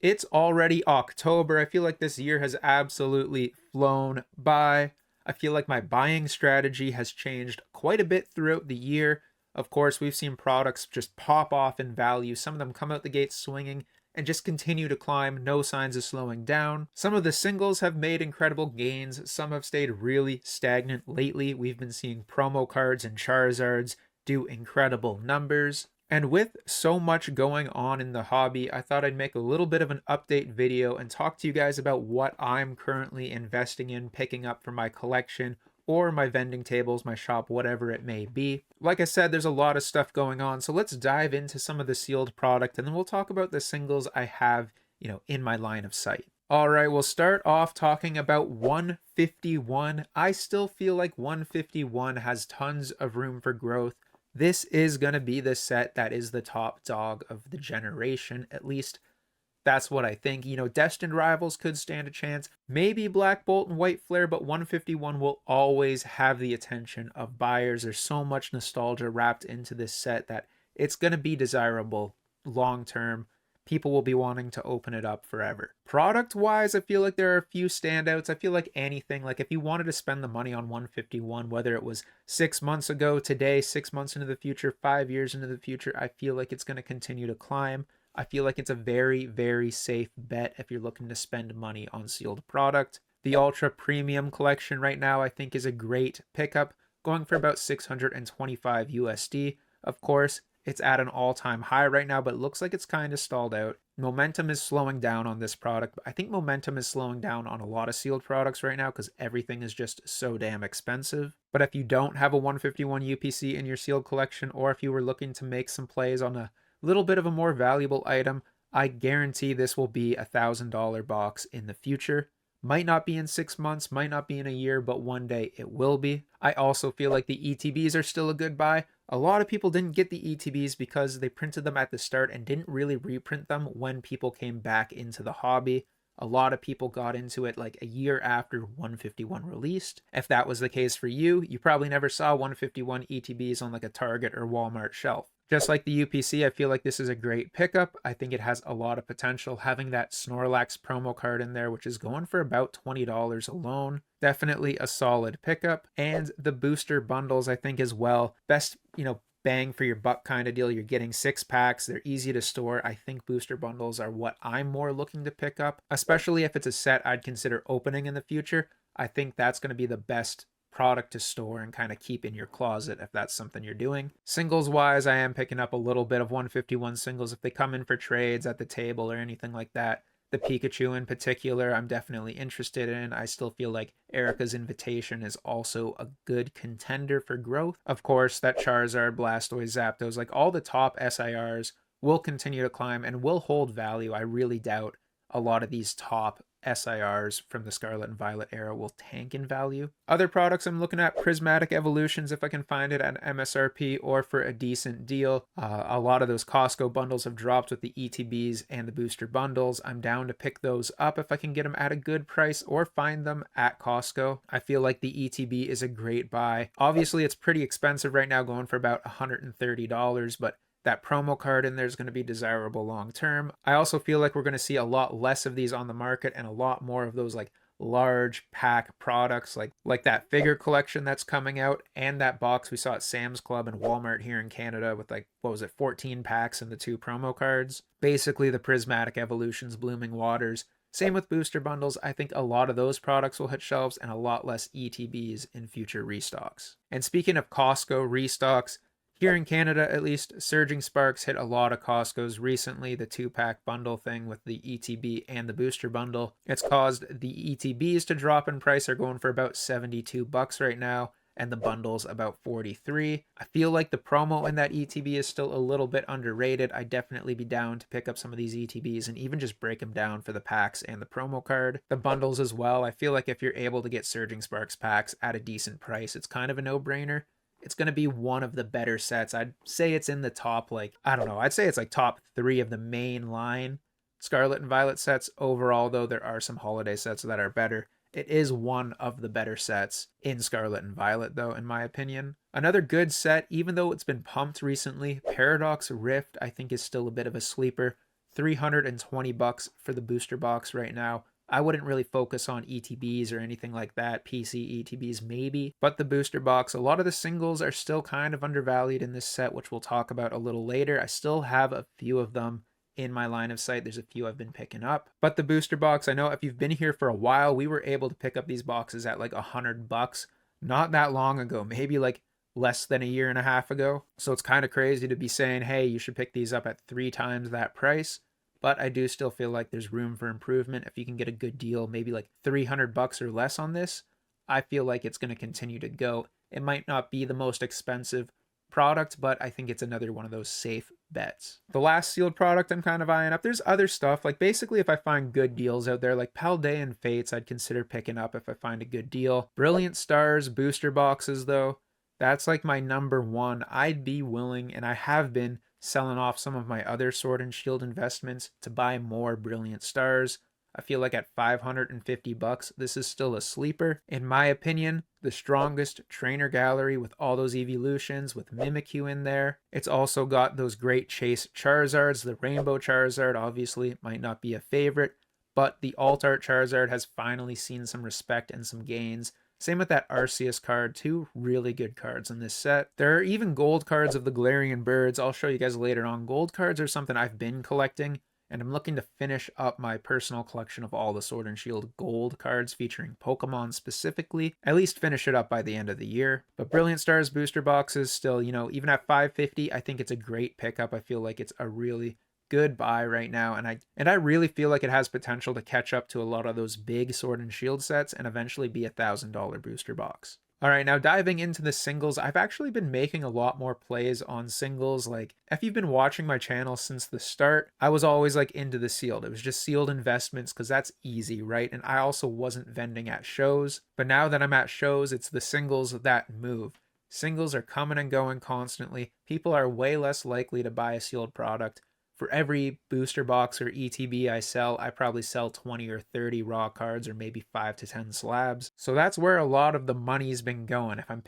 It's already October. I feel like this year has absolutely flown by. I feel like my buying strategy has changed quite a bit throughout the year. Of course, we've seen products just pop off in value. Some of them come out the gate swinging and just continue to climb, no signs of slowing down. Some of the singles have made incredible gains. Some have stayed really stagnant lately. We've been seeing promo cards and Charizards do incredible numbers. And with so much going on in the hobby, I thought I'd make a little bit of an update video and talk to you guys about what I'm currently investing in, picking up for my collection or my vending tables, my shop, whatever it may be. Like I said, there's a lot of stuff going on, so let's dive into some of the sealed product and then we'll talk about the singles I have, in my line of sight. All right, we'll start off talking about 151. I still feel like 151 has tons of room for growth. This is going to be the set that is the top dog of the generation. At least that's what I think. Destined rivals could stand a chance. Maybe Black Bolt and White Flare, but 151 will always have the attention of buyers. There's so much nostalgia wrapped into this set that it's going to be desirable long term. People will be wanting to open it up forever. Product wise, I feel like there are a few standouts. I feel like anything, like if you wanted to spend the money on 151, whether it was 6 months ago, today, 6 months into the future, 5 years into the future, I feel like it's going to continue to climb. I feel like it's a very, very safe bet if you're looking to spend money on sealed product. The Ultra Premium Collection right now, I think, is a great pickup, going for about 625 USD. Of course, it's at an all-time high right now, but it looks like it's kind of stalled out. Momentum is slowing down on this product. I think momentum is slowing down on a lot of sealed products right now because everything is just so damn expensive. But if you don't have a 151 UPC in your sealed collection, or if you were looking to make some plays on a little bit of a more valuable item, I guarantee this will be a $1,000 box in the future. Might not be in 6 months, might not be in a year, but one day it will be. I also feel like the ETBs are still a good buy. A lot of people didn't get the ETBs because they printed them at the start and didn't really reprint them when people came back into the hobby. A lot of people got into it like a year after 151 released. If that was the case for you, you probably never saw 151 ETBs on like a Target or Walmart shelf. Just like the UPC, I feel like this is a great pickup. I think it has a lot of potential. Having that Snorlax promo card in there, which is going for about $20 alone, definitely a solid pickup. And the booster bundles, I think, as well. Best, bang for your buck kind of deal. You're getting 6 packs. They're easy to store. I think booster bundles are what I'm more looking to pick up, especially if it's a set I'd consider opening in the future. I think that's going to be the best product to store and kind of keep in your closet if that's something you're doing. Singles wise, I am picking up a little bit of 151 singles if they come in for trades at the table or anything like that. The Pikachu in particular, I'm definitely interested in. I still feel like Erica's Invitation is also a good contender for growth. Of course, that Charizard, Blastoise, Zapdos, like all the top SIRs will continue to climb and will hold value. I really doubt a lot of these top SIRs from the Scarlet and Violet era will tank in value. Other products I'm looking at, Prismatic Evolutions, if I can find it at MSRP or for a decent deal. A lot of those Costco bundles have dropped with the ETBs and the booster bundles. I'm down to pick those up if I can get them at a good price or find them at Costco. I feel like the ETB is a great buy. Obviously, it's pretty expensive right now, going for about $130, but that promo card in there is going to be desirable long term. I also feel like we're going to see a lot less of these on the market and a lot more of those like large pack products like that figure collection that's coming out, and that box we saw at Sam's Club and Walmart here in Canada with like, what was it, 14 packs and the 2 promo cards. Basically the Prismatic Evolutions, Blooming Waters. Same with booster bundles. I think a lot of those products will hit shelves and a lot less ETBs in future restocks. And speaking of Costco restocks, here in Canada, at least, Surging Sparks hit a lot of Costco's recently, the 2-pack bundle thing with the ETB and the booster bundle. It's caused the ETBs to drop in price. They're going for about $72 right now, and the bundles about 43. I feel like the promo in that ETB is still a little bit underrated. I'd definitely be down to pick up some of these ETBs and even just break them down for the packs and the promo card. The bundles as well, I feel like if you're able to get Surging Sparks packs at a decent price, it's kind of a no-brainer. It's going to be one of the better sets. I'd say it's in the top, I'd say it's like top 3 of the main line Scarlet and Violet sets. Overall, though, there are some holiday sets that are better. It is one of the better sets in Scarlet and Violet, though, in my opinion. Another good set, even though it's been pumped recently, Paradox Rift, I think, is still a bit of a sleeper. $320 for the booster box right now. I wouldn't really focus on ETBs or anything like that, PC ETBs maybe, but the booster box, a lot of the singles are still kind of undervalued in this set, which we'll talk about a little later. I still have a few of them in my line of sight. There's a few I've been picking up, but the booster box, I know if you've been here for a while, we were able to pick up these boxes at like $100 not that long ago, maybe like less than a year and a half ago. So it's kind of crazy to be saying, hey, you should pick these up at 3 times that price. But I do still feel like there's room for improvement. If you can get a good deal, maybe like $300 or less on this, I feel like it's going to continue to go. It might not be the most expensive product, but I think it's another one of those safe bets. The last sealed product I'm kind of eyeing up, there's other stuff. Like basically if I find good deals out there, like Paldean and Fates, I'd consider picking up if I find a good deal. Brilliant Stars, booster boxes though, that's like my number one. I'd be willing, and I have been, selling off some of my other Sword and Shield investments to buy more Brilliant Stars. I feel like at $550, this is still a sleeper. In my opinion, the strongest trainer gallery with all those evolutions, with Mimikyu in there. It's also got those great chase Charizards. The Rainbow Charizard obviously might not be a favorite, but the Alt Art Charizard has finally seen some respect and some gains. Same with that Arceus card, two really good cards in this set. There are even gold cards of the Galarian birds. I'll show you guys later on. Gold cards are something I've been collecting, and I'm looking to finish up my personal collection of all the Sword and Shield gold cards featuring Pokemon specifically. At least finish it up by the end of the year. But Brilliant Stars booster boxes still, even at $550, I think it's a great pickup. I feel like it's a really good buy right now, and I really feel like it has potential to catch up to a lot of those big Sword and Shield sets and eventually be $1,000 booster box. All right, now diving into the singles, I've actually been making a lot more plays on singles. Like, if you've been watching my channel since the start, I was always like into the sealed. It was just sealed investments because that's easy, right? And I also wasn't vending at shows, but now that I'm at shows, it's the singles that move. Singles are coming and going constantly. People are way less likely to buy a sealed product. For every booster box or ETB I sell, I probably sell 20 or 30 raw cards or maybe 5 to 10 slabs. So that's where a lot of the money's been going. If I'm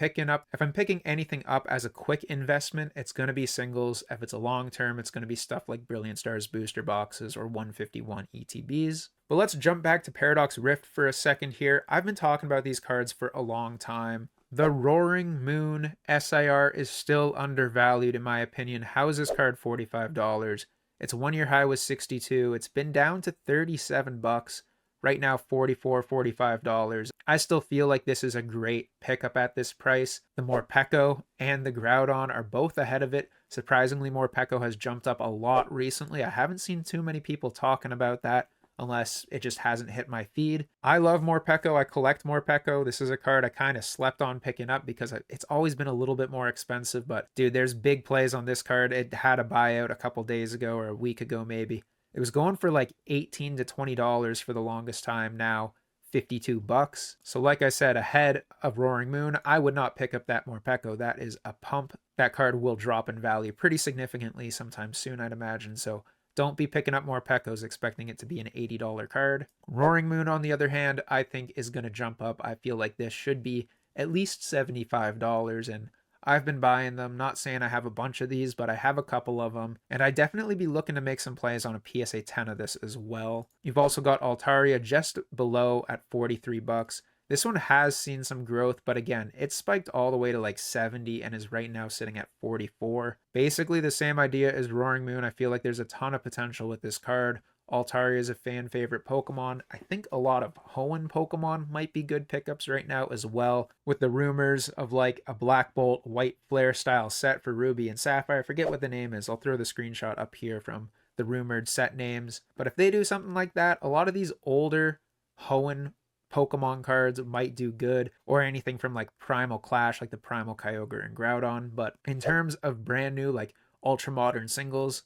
picking anything up as a quick investment, it's going to be singles. If it's a long term, it's going to be stuff like Brilliant Stars booster boxes or 151 ETBs. But let's jump back to Paradox Rift for a second here. I've been talking about these cards for a long time. The Roaring Moon SIR is still undervalued in my opinion. How is this card $45? Its 1 year high was 62. It's been down to $37. Right now, $44, $45. I still feel like this is a great pickup at this price. The Morpeko and the Groudon are both ahead of it. Surprisingly, Morpeko has jumped up a lot recently. I haven't seen too many people talking about that, unless it just hasn't hit my feed. I love Morpeko. I collect Morpeko. This is a card I kind of slept on picking up because it's always been a little bit more expensive. But dude, there's big plays on this card. It had a buyout a couple days ago or a week ago maybe. It was going for like $18 to $20 for the longest time. Now $52. So like I said, ahead of Roaring Moon, I would not pick up that Morpeko. That is a pump. That card will drop in value pretty significantly sometime soon, I'd imagine. So don't be picking up more Pekos expecting it to be an $80 card. Roaring Moon, on the other hand, I think is going to jump up. I feel like this should be at least $75, and I've been buying them. Not saying I have a bunch of these, but I have a couple of them, and I'd definitely be looking to make some plays on a PSA 10 of this as well. You've also got Altaria just below at $43. This one has seen some growth, but again, it spiked all the way to like 70 and is right now sitting at 44. Basically the same idea as Roaring Moon. I feel like there's a ton of potential with this card. Altaria is a fan favorite Pokemon. I think a lot of Hoenn Pokemon might be good pickups right now as well, with the rumors of like a Black Bolt White Flare style set for Ruby and Sapphire. I forget what the name is. I'll throw the screenshot up here from the rumored set names. But if they do something like that, a lot of these older Hoenn Pokemon cards might do good, or anything from like Primal Clash, like the Primal Kyogre and Groudon. But in terms of brand new, like ultra modern singles,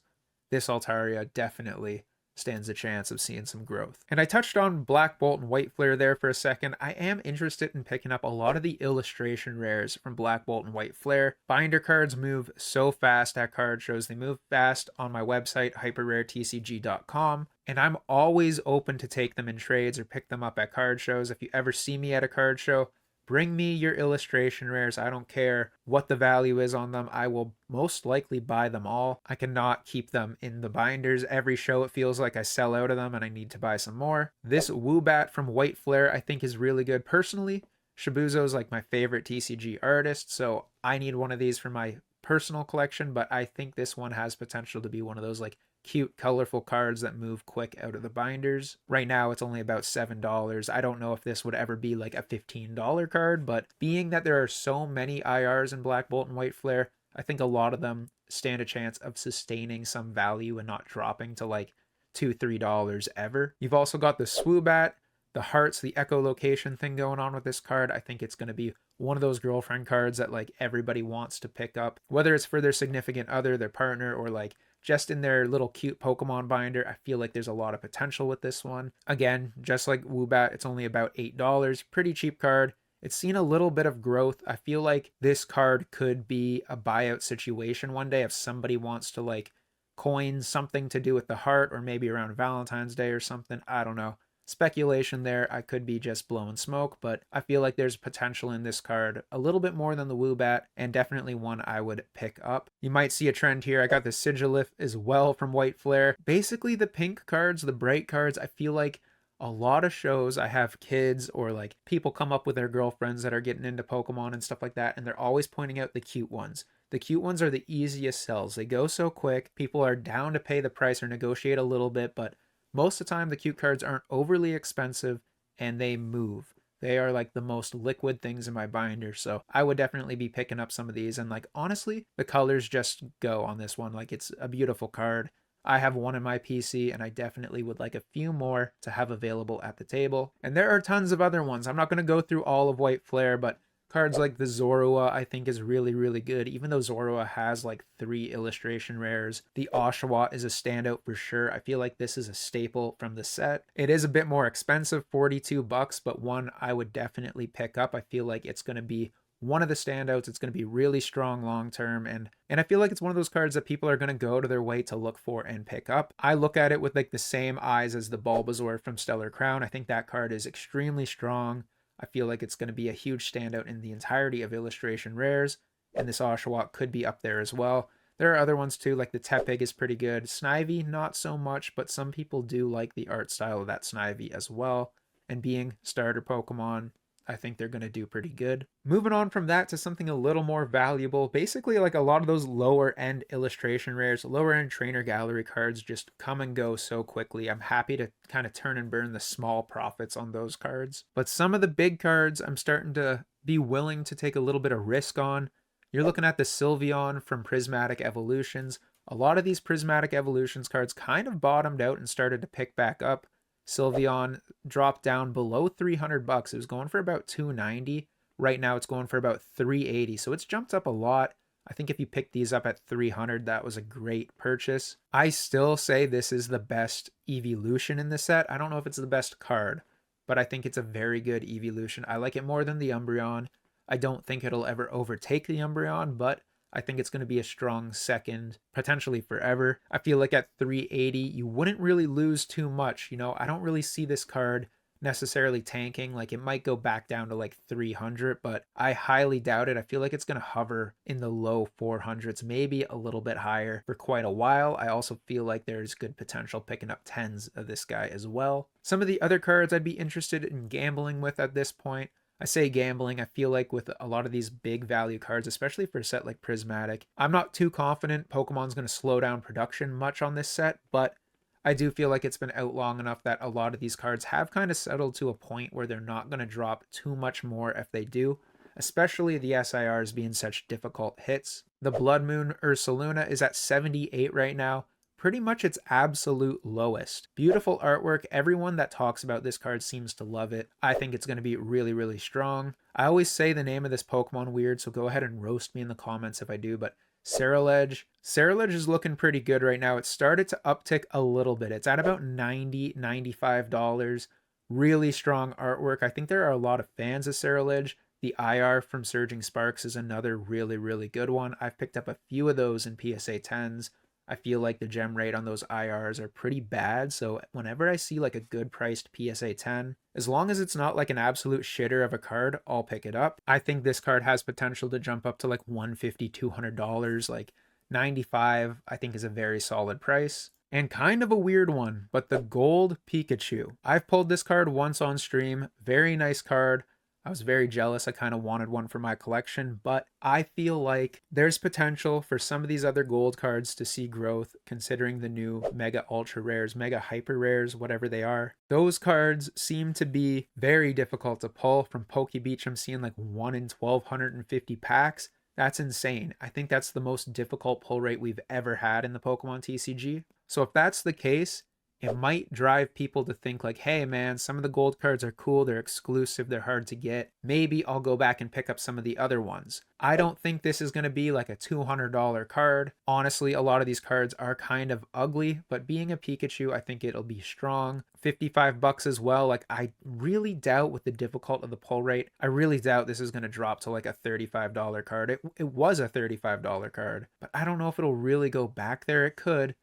this Altaria definitely stands a chance of seeing some growth. And I touched on Black Bolt and White Flare there for a second. I am interested in picking up a lot of the illustration rares from Black Bolt and White Flare. Binder cards move so fast at card shows. They move fast on my website, hyperraretcg.com. And I'm always open to take them in trades or pick them up at card shows. If you ever see me at a card show, Bring me your illustration rares. I don't care what the value is on them. I will most likely buy them all. I cannot keep them in the binders. Every show it feels like I sell out of them and I need to buy some more. This Woobat from White Flare I think is really good. Personally, Shibuzo is like my favorite TCG artist, so I need one of these for my personal collection, but I think this one has potential to be one of those like cute, colorful cards that move quick out of the binders. Right now, it's only about $7. I don't know if this would ever be like a $15 card, but being that there are so many IRs in Black Bolt and White Flare, I think a lot of them stand a chance of sustaining some value and not dropping to like $2, $3 ever. You've also got the Swoobat, the hearts, the echolocation thing going on with this card. I think it's going to be one of those girlfriend cards that like everybody wants to pick up, whether it's for their significant other, their partner, or like just in their little cute Pokemon binder. I feel like there's a lot of potential with this one. Again, just like Woobat, it's only about $8. Pretty cheap card. It's seen a little bit of growth. I feel like this card could be a buyout situation one day if somebody wants to like coin something to do with the heart, or maybe around Valentine's Day or something. I don't know. Speculation there. I could be just blowing smoke, but I feel like there's potential in this card a little bit more than the Woobat, and definitely one I would pick up. You might see a trend here. I got the Sigilif as well from White Flare. Basically the pink cards, the bright cards, I feel like a lot of shows I have kids or like people come up with their girlfriends that are getting into Pokemon and stuff like that, and they're always pointing out the cute ones. The cute ones are the easiest sells. They go so quick. People are down to pay the price or negotiate a little bit, but most of the time, the cute cards aren't overly expensive and they move. They are like the most liquid things in my binder. So I would definitely be picking up some of these. And like, honestly, the colors just go on this one. Like, it's a beautiful card. I have one in my PC and I definitely would like a few more to have available at the table. And there are tons of other ones. I'm not going to go through all of White Flare, but cards like the Zorua I think is really, really good. Even though Zorua has like 3 illustration rares, the Oshawott is a standout for sure. I feel like this is a staple from the set. It is a bit more expensive, $42, but one I would definitely pick up. I feel like it's going to be one of the standouts. It's going to be really strong long term, and I feel like it's one of those cards that people are going to go to their way to look for and pick up. I look at it with like the same eyes as the Bulbasaur from Stellar Crown. I think that card is extremely strong. I feel like it's going to be a huge standout in the entirety of illustration rares, and this Oshawott could be up there as well. There are other ones too, like the Tepig is pretty good. Snivy, not so much, but some people do like the art style of that Snivy as well. And being starter Pokemon, I think they're going to do pretty good. Moving on from that to something a little more valuable, basically like a lot of those lower end illustration rares, lower end trainer gallery cards just come and go so quickly. I'm happy to kind of turn and burn the small profits on those cards. But some of the big cards I'm starting to be willing to take a little bit of risk on. You're looking at the Sylveon from Prismatic Evolutions. A lot of these Prismatic Evolutions cards kind of bottomed out and started to pick back up. Sylveon dropped down below $300. It was going for about $290. Right now it's going for about $380. So it's jumped up a lot. I think if you pick these up at $300, that was a great purchase. I still say this is the best evolution in the set. I don't know if it's the best card, but I think it's a very good evolution. I like it more than the Umbreon. I don't think it'll ever overtake the Umbreon, but I think it's going to be a strong second, potentially forever. I feel like at 380, you wouldn't really lose too much. You know, I don't really see this card necessarily tanking. Like, it might go back down to like 300, but I highly doubt it. I feel like it's going to hover in the low 400s, maybe a little bit higher for quite a while. I also feel like there's good potential picking up 10s of this guy as well. Some of the other cards I'd be interested in gambling with at this point. I say gambling, I feel like with a lot of these big value cards, especially for a set like Prismatic, I'm not too confident Pokemon's going to slow down production much on this set, but I do feel like it's been out long enough that a lot of these cards have kind of settled to a point where they're not going to drop too much more if they do, especially the SIRs being such difficult hits. The Blood Moon Ursaluna is at 78 right now. Pretty much its absolute lowest. Beautiful artwork. Everyone that talks about this card seems to love it. I think it's going to be really, really strong. I always say the name of this Pokemon weird, so go ahead and roast me in the comments if I do, but Ceruledge. Ceruledge is looking pretty good right now. It started to uptick a little bit. It's at about $90, $95. Really strong artwork. I think there are a lot of fans of Ceruledge. The IR from Surging Sparks is another really, really good one. I've picked up a few of those in PSA 10s. I feel like the gem rate on those IRs are pretty bad. So whenever I see like a good priced PSA 10, as long as it's not like an absolute shitter of a card, I'll pick it up. I think this card has potential to jump up to like $150, $200, like 95, I think is a very solid price. And kind of a weird one, but the gold Pikachu. I've pulled this card once on stream. Very nice card. I was very jealous. I kind of wanted one for my collection, but I feel like there's potential for some of these other gold cards to see growth considering the new mega ultra rares, mega hyper rares, whatever they are. Those cards seem to be very difficult to pull. From PokeBeach, I'm seeing like 1 in 1,250 packs. That's insane. I think that's the most difficult pull rate we've ever had in the Pokemon TCG. So if that's the case, it might drive people to think like, hey man, some of the gold cards are cool, they're exclusive, they're hard to get. Maybe I'll go back and pick up some of the other ones. I don't think this is going to be like a $200 card. Honestly, a lot of these cards are kind of ugly, but being a Pikachu, I think it'll be strong. 55 bucks as well. Like, I really doubt with the difficult of the pull rate, I really doubt this is going to drop to like a $35 card. It was a $35 card, but I don't know if it'll really go back there. It could.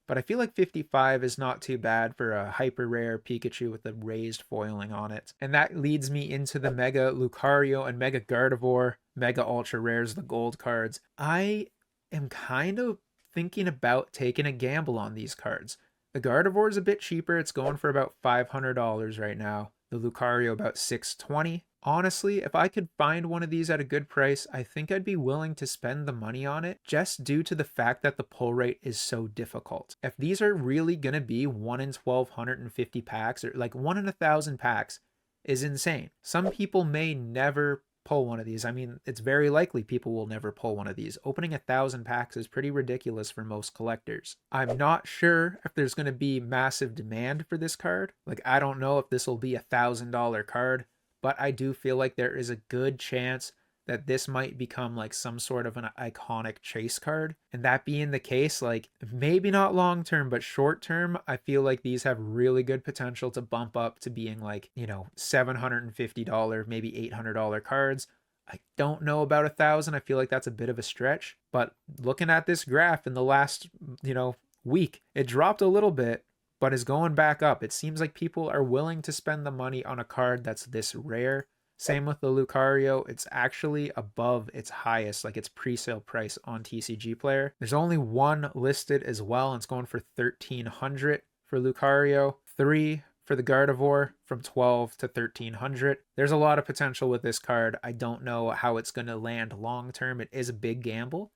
But I feel like 55 is not too bad for a hyper rare Pikachu with the raised foiling on it. And that leads me into the Mega Lucario and Mega Gardevoir, Mega Ultra Rares, the gold cards. I am kind of thinking about taking a gamble on these cards. The Gardevoir is a bit cheaper. It's going for about $500 right now. The Lucario about $620. Honestly, if I could find one of these at a good price, I think I'd be willing to spend the money on it just due to the fact that the pull rate is so difficult. If these are really going to be 1 in 1,250 packs or like 1 in 1,000 packs is insane. Some people may never pull one of these. I mean, it's very likely people will never pull one of these. Opening 1,000 packs is pretty ridiculous for most collectors. I'm not sure if there's going to be massive demand for this card. Like, I don't know if this will be $1,000 card. But I do feel like there is a good chance that this might become like some sort of an iconic chase card. And that being the case, like maybe not long term, but short term, I feel like these have really good potential to bump up to being like, $750, maybe $800 cards. I don't know about 1,000. I feel like that's a bit of a stretch. But looking at this graph in the last, week, it dropped a little bit, but is going back up. It seems like people are willing to spend the money on a card that's this rare. Same with the Lucario. It's actually above its highest, like its pre-sale price on TCG Player. There's only one listed as well, and it's going for $1,300 for Lucario, 3 for the Gardevoir, from $1,200 to $1,300. There's a lot of potential with this card. I don't know how it's going to land long term. It is a big gamble,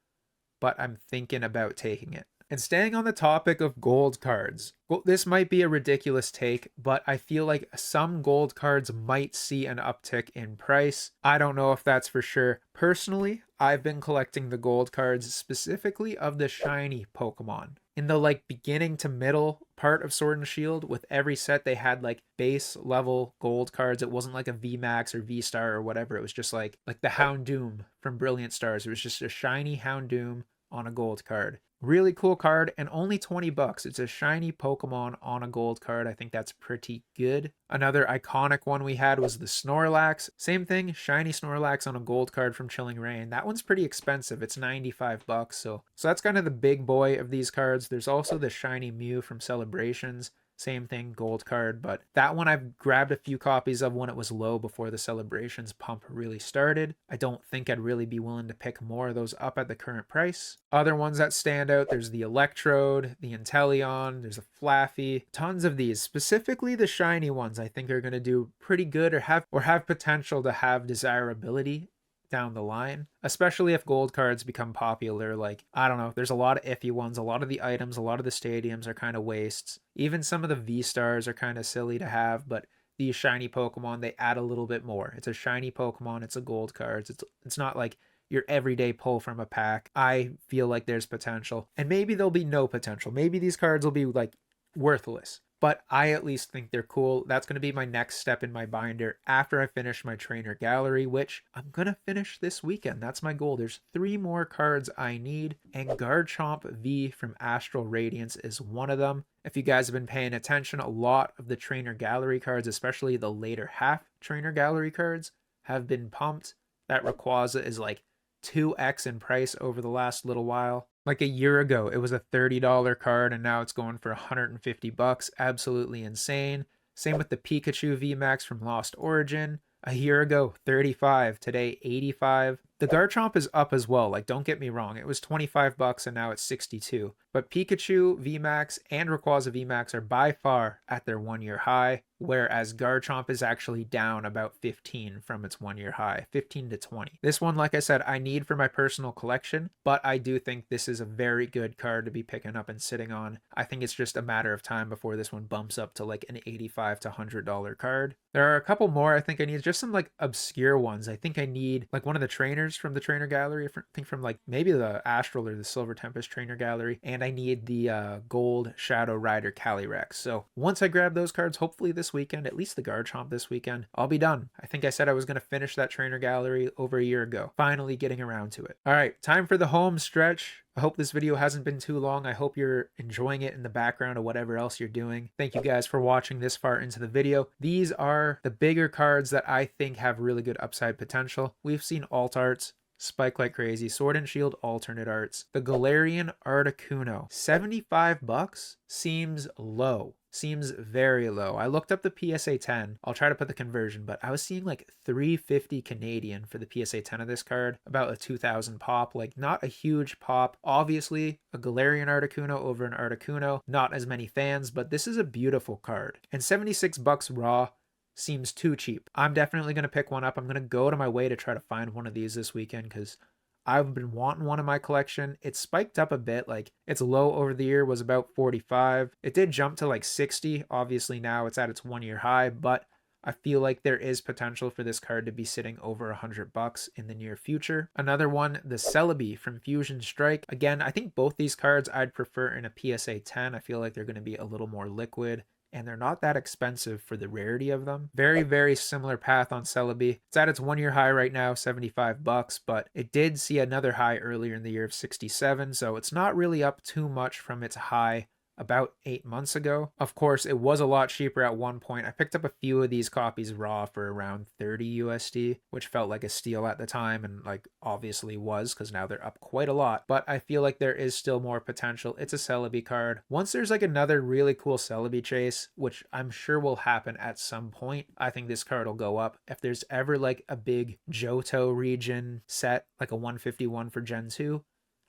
but I'm thinking about taking it. And staying on the topic of gold cards, well, this might be a ridiculous take, but I feel like some gold cards might see an uptick in price. I don't know if that's for sure. Personally, I've been collecting the gold cards specifically of the shiny Pokemon. In the beginning to middle part of Sword and Shield, with every set they had like base level gold cards. It wasn't like a VMAX or V-Star or whatever. It was just like the Houndoom from Brilliant Stars. It was just a shiny Houndoom on a gold card. Really cool card, and only 20 bucks. It's a shiny Pokemon on a gold card. I think that's pretty good. Another iconic one we had was the Snorlax. Same thing, shiny Snorlax on a gold card from Chilling Reign. That one's pretty expensive. It's 95 bucks. So that's kind of the big boy of these cards. There's also the shiny Mew from Celebrations. Same thing, gold card, but that one I've grabbed a few copies of when it was low before the Celebrations pump really started. I don't think I'd really be willing to pick more of those up at the current price. Other ones that stand out, there's the Electrode, the Inteleon, there's a Flaffy, tons of these. Specifically the shiny ones I think are going to do pretty good or have potential to have desirability down the line, especially if gold cards become popular. Like, I don't know, there's a lot of iffy ones. A lot of the items, a lot of the stadiums are kind of wastes. Even some of the V-Stars are kind of silly to have, but these shiny Pokemon, they add a little bit more. It's a shiny Pokemon, it's a gold cards. It's not like your everyday pull from a pack. I feel like there's potential, and maybe there'll be no potential. Maybe these cards will be like worthless, but I at least think they're cool. That's going to be my next step in my binder after I finish my trainer gallery, which I'm going to finish this weekend. That's my goal. There's 3 more cards I need, and Garchomp V from Astral Radiance is one of them. If you guys have been paying attention, a lot of the trainer gallery cards, especially the later half trainer gallery cards, have been pumped. That Rayquaza is like 2x in price over the last little while. Like a year ago, it was a $30 card and now it's going for 150 bucks. Absolutely insane. Same with the Pikachu VMAX from Lost Origin. A year ago, 35. Today, 85. The Garchomp is up as well. Like, don't get me wrong. It was 25 bucks and now it's 62. But Pikachu VMAX and Rayquaza VMAX are by far at their 1-year high, whereas Garchomp is actually down about 15 from its 1-year high, 15 to 20. This one, like I said, I need for my personal collection, but I do think this is a very good card to be picking up and sitting on. I think it's just a matter of time before this one bumps up to like an $85 to $100 card. There are a couple more I think I need, just some like obscure ones. I think I need like one of the trainers from the trainer gallery, I think from like maybe the Astral or the Silver Tempest trainer gallery, and I need the gold Shadow Rider Calyrex. So once I grab those cards, hopefully this weekend, at least the Garchomp this weekend, I'll be done. I think I said I was going to finish that trainer gallery over a year ago. Finally getting around to it. All right, time for the home stretch. I hope this video hasn't been too long. I hope you're enjoying it in the background of whatever else you're doing. Thank you guys for watching this far into the video. These are the bigger cards that I think have really good upside potential. We've seen alt arts spike like crazy. Sword and Shield alternate arts. The Galarian Articuno, 75 bucks seems low. Seems very low. I looked up the PSA 10. I'll try to put the conversion, but I was seeing like 350 Canadian for the PSA 10 of this card, about a 2,000 pop, like not a huge pop. Obviously, a Galarian Articuno over an Articuno, not as many fans, but this is a beautiful card. And 76 bucks raw seems too cheap. I'm definitely going to pick one up. I'm going to go to my way to try to find one of these this weekend because I've been wanting one in my collection. It's spiked up a bit. Like its low over the year was about 45. It did jump to like 60. Obviously now it's at its 1-year high, but I feel like there is potential for this card to be sitting over 100 bucks in the near future. Another one, the Celebi from Fusion Strike. Again, I think both these cards I'd prefer in a PSA 10. I feel like they're going to be a little more liquid, and they're not that expensive for the rarity of them. Very, very similar path on Celebi. It's at its 1-year high right now, 75 bucks, but it did see another high earlier in the year of 67, so it's not really up too much from its high about 8 months ago. Of course, it was a lot cheaper at one point. I picked up a few of these copies raw for around 30 USD, which felt like a steal at the time, and like obviously was, because now they're up quite a lot. But I feel like there is still more potential. It's a Celebi card. Once there's like another really cool Celebi chase, which I'm sure will happen at some point, I think this card will go up. If there's ever like a big Johto region set, like a 151 for Gen 2,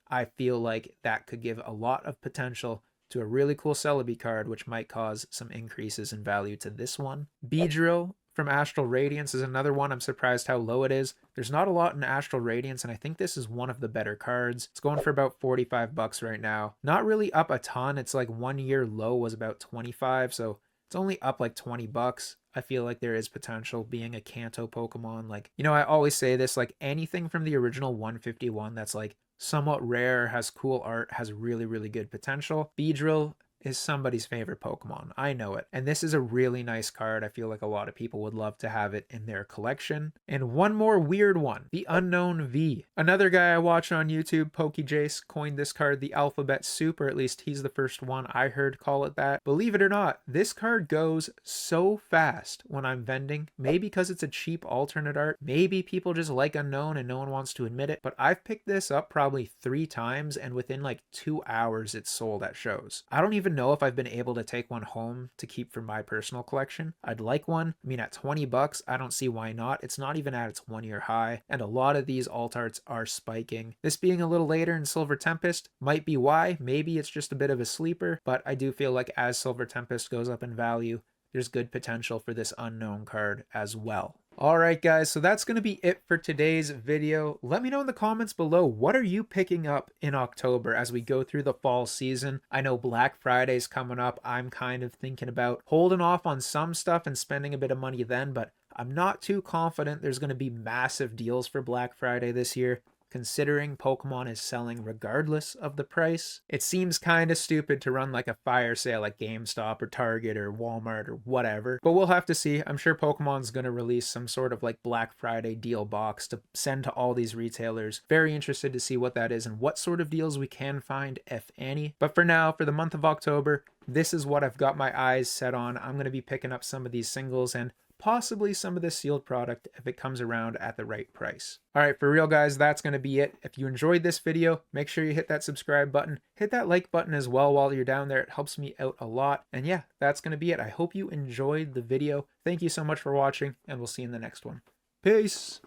I feel like that could give a lot of potential to a really cool Celebi card, which might cause some increases in value to this one. Beedrill from Astral Radiance is another one. I'm surprised how low it is. There's not a lot in Astral Radiance, and I think this is one of the better cards. It's going for about 45 bucks right now. Not really up a ton. It's like 1-year low was about 25, so it's only up like 20 bucks. I feel like there is potential being a Kanto Pokemon. Like, you know, I always say this, like anything from the original 151 that's like somewhat rare, has cool art, has really, really good potential. Beedrill is somebody's favorite Pokemon. I know it. And this is a really nice card. I feel like a lot of people would love to have it in their collection. And one more weird one, the Unknown V. Another guy I watch on YouTube, PokeJace, coined this card the Alphabet Soup, or at least he's the first one I heard call it that. Believe it or not, this card goes so fast when I'm vending. Maybe because it's a cheap alternate art. Maybe people just like Unknown and no one wants to admit it. But I've picked this up probably 3 times, and within like 2 hours it's sold at shows. I don't even know if I've been able to take one home to keep for my personal collection. I'd like one. I mean, at 20 bucks, I don't see why not. It's not even at its 1-year high, and a lot of these alt arts are spiking. This being a little later in Silver Tempest might be why. Maybe it's just a bit of a sleeper, but I do feel like as Silver Tempest goes up in value, there's good potential for this Unknown card as well. Alright guys, so that's going to be it for today's video. Let me know in the comments below, what are you picking up in October as we go through the fall season? I know Black Friday's coming up. I'm kind of thinking about holding off on some stuff and spending a bit of money then, but I'm not too confident there's going to be massive deals for Black Friday this year, considering Pokemon is selling regardless of the price. It seems kind of stupid to run like a fire sale at GameStop or Target or Walmart or whatever, but we'll have to see. I'm sure Pokemon's going to release some sort of like Black Friday deal box to send to all these retailers. Very interested to see what that is and what sort of deals we can find, if any. But for now, for the month of October, this is what I've got my eyes set on. I'm going to be picking up some of these singles and possibly some of this sealed product if it comes around at the right price. All right, for real guys, that's going to be it. If you enjoyed this video, make sure you hit that subscribe button, hit that like button as well while you're down there. It helps me out a lot. And yeah, that's going to be it. I hope you enjoyed the video. Thank you so much for watching, and we'll see you in the next one. Peace.